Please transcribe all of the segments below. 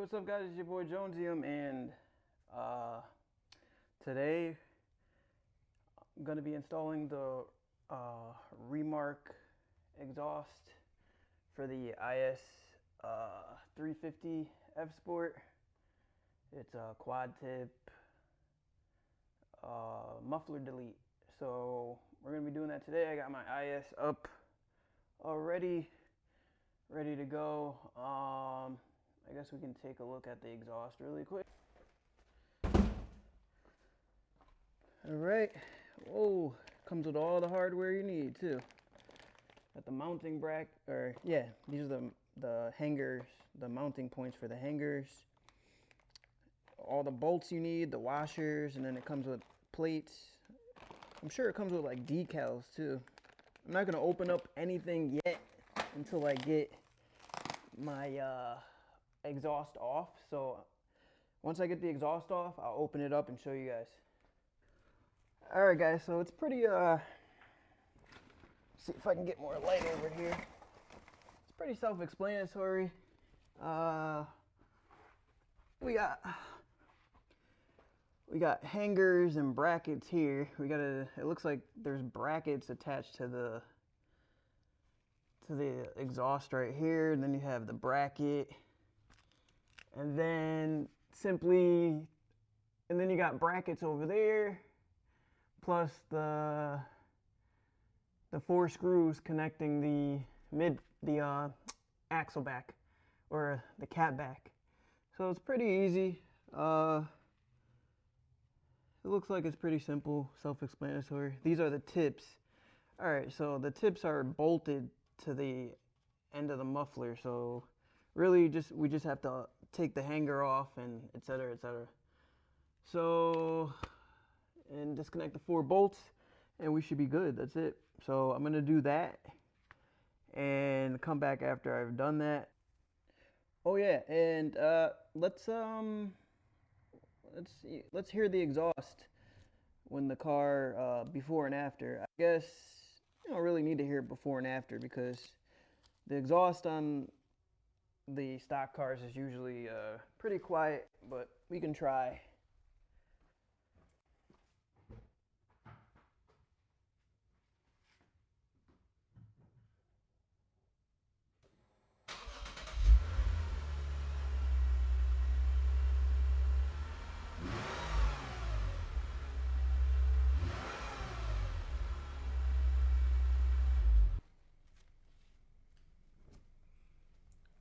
what's up, guys? It's your boy Jonesium, and uh, today I'm gonna be installing the Remark exhaust for the IS 350 F Sport. It's a quad tip muffler delete. So we're gonna be doing that today. I got my IS up already, ready to go. I guess we can take a look at the exhaust really quick. All right. Whoa, comes with all the hardware you need too. Got the mounting bracket, or yeah, these are the hangers, the mounting points for the hangers. All the bolts you need, the washers, and then it comes with plates. I'm sure it comes with like decals too. I'm not gonna open up anything yet until I get my exhaust off. So once I get the exhaust off, I'll open it up and show you guys. All right, guys, so it's pretty see if I can get more light over here. It's pretty self-explanatory. We got hangers and brackets here. It looks like there's brackets attached to the exhaust right here, and then you have the bracket, and then you got brackets over there, plus the 4 screws connecting the axle back, or the cat back. So it's pretty easy. It looks like it's pretty simple, self-explanatory. These are the tips. All right, so the tips are bolted to the end of the muffler. So really we just have to take the hanger off and etc., etc. So, and disconnect the 4 bolts and we should be good. That's it. So I'm gonna do that and come back after I've done that. Oh yeah, and let's hear the exhaust when the car before and after. I guess you don't really need to hear it before and after because the exhaust on the stock cars is usually pretty quiet, but we can try.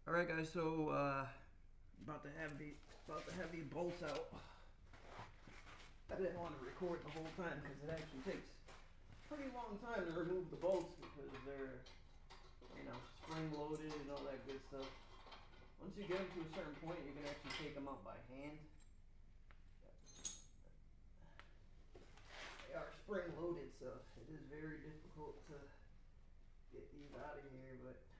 All right, guys. So about to have the bolts out. I didn't want to record the whole time because it actually takes a pretty long time to remove the bolts because they're, you know, spring loaded and all that good stuff. Once you get them to a certain point, you can actually take them out by hand. They are spring loaded, so it is very difficult to get these out of here, but it's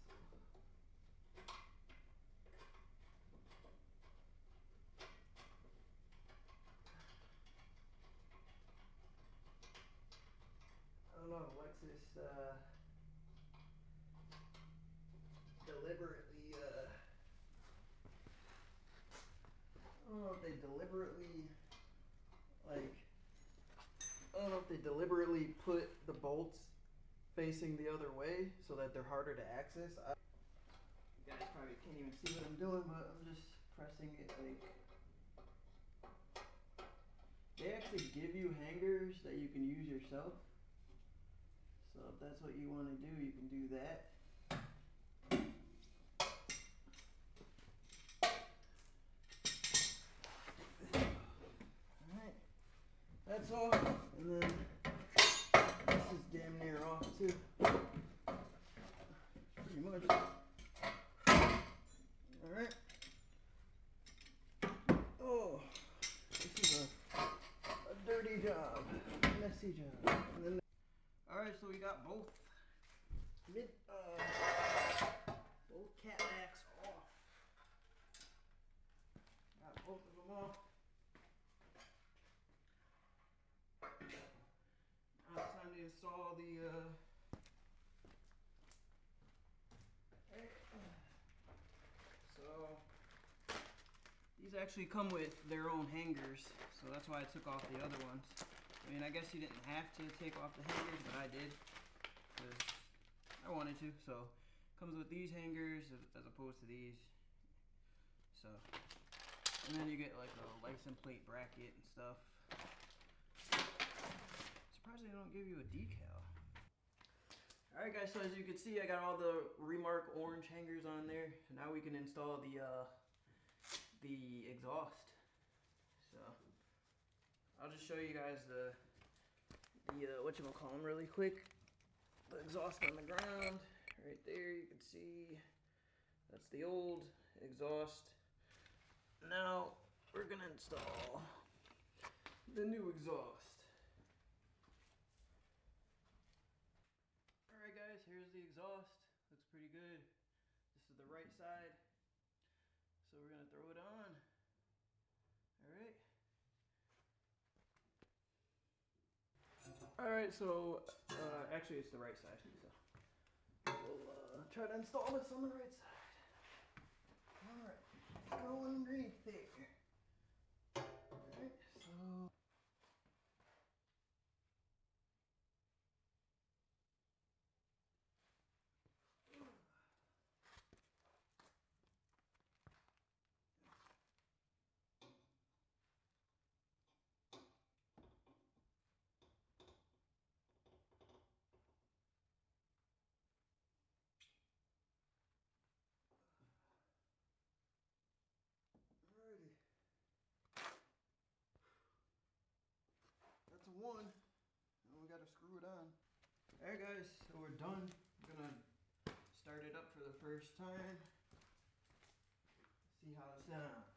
possible. I don't know, Lexus deliberately, I don't know if they deliberately, like, I don't know if they deliberately put the bolts facing the other way so that they're harder to access. You guys probably can't even see what I'm doing, but I'm just pressing it like. They actually give you hangers that you can use yourself. So if that's what you want to do, you can do that. Alright, that's off, and then this is damn near off too. Pretty much. Alright. Oh, this is a dirty job, a messy job. And then, alright, so we got both both cat backs off. Got both of them off. Now it's time to install the These actually come with their own hangers, so that's why I took off the other ones. I mean, I guess you didn't have to take off the hangers, but I did, because I wanted to. So, comes with these hangers as opposed to these. So, and then you get like a license plate bracket and stuff. Surprised they don't give you a decal. Alright guys, so as you can see, I got all the Remark orange hangers on there. So now we can install the exhaust. So I'll just show you guys the whatchamacallem really quick. The exhaust on the ground, right there, you can see that's the old exhaust. Now we're gonna install the new exhaust. Alright guys, here's the exhaust. Looks pretty good. This is the right side. So we're gonna throw it on. Alright. Alright, so actually it's the right side. So we'll try to install this on the right side. Alright, let's go underneath there. Alright, so alrighty. That's a one. Now we gotta screw it on. Alright guys, so we're done. I'm gonna start it up for the first time. See how it sounds.